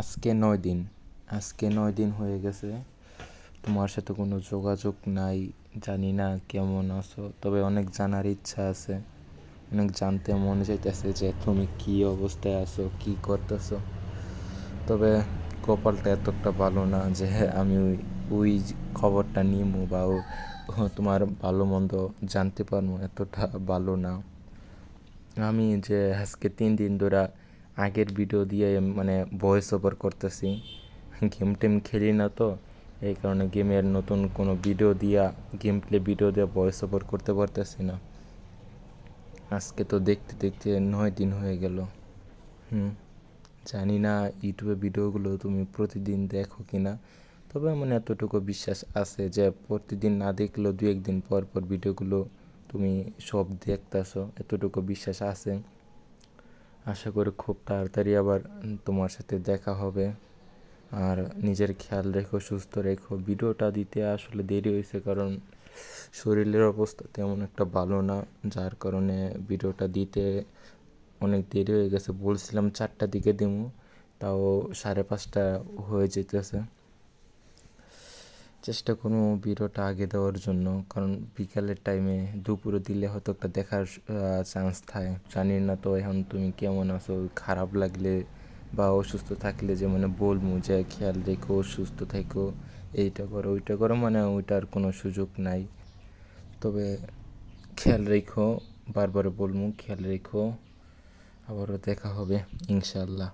আজকে 9 দিন হয়ে গেছে তোমার সাথে কোনো যোগাযোগ নাই। জানি না কেমন আছো, তবে অনেক জানার ইচ্ছা আছে, অনেক জানতে মন চাইতেছে যে তুমি কি অবস্থায় আছো, কি করতেছো। তবে কপালটা এতটা ভালো না যে আমি ওই খবরটা নিমু বা তোমার ভালো মন্দ জানতে পারবো, এতটা ভালো না। আমি যে আজকে 3 দিন ধরে আগের ভিডিও দিয়ে মানে ভয়েস ওভার করতেছি, গেম টেম খেলি না তো, এই কারণে গেমের নতুন কোনো ভিডিও দিয়া গেম প্লে ভিডিও দিয়ে ভয়েস ওভার করতে পারতেছি না। আজকে তো দেখতে দেখতে 9 দিন হয়ে গেল। জানি না ইউটিউবে ভিডিওগুলো তুমি প্রতিদিন দেখো কি না, তবে এমন এতটুকু বিশ্বাস আছে যে প্রতিদিন না দেখলেও 2-1 দিন পর পর ভিডিওগুলো তুমি সব দেখতেছো, এতটুকু বিশ্বাস আছে। আশা করি খুব তাড়াতাড়ি আবার তোমার সাথে দেখা হবে। আর নিজের খেয়াল রেখো, সুস্থ রেখো। ভিডিওটা দিতে আসলে দেরি হয়েছে কারণ শরীরের অবস্থা তেমন একটা ভালো না, যার কারণে ভিডিওটা দিতে অনেক দেরি হয়ে গেছে। বলছিলাম 4টার দিকে দিমু, তাও 5:30 হয়ে যেতেছে। চেষ্টা করবো ভিডিওটা আগে দেওয়ার জন্য, কারণ বিকালের টাইমে দুপুরে দিলে হয়তো একটা দেখার চান্স থাকে। জানি না তো এখন তুমি কেমন আছো, খারাপ লাগলে বা অসুস্থ থাকলে যে মানে বলবো যে খেয়াল রেখো, সুস্থ থেকো, এইটা করো ওইটা করো, মানে ওইটার কোনো সুযোগ নাই। তবে খেয়াল রেখো, বারবার বলবো খেয়াল রেখো। আবারও দেখা হবে ইনশাল্লাহ।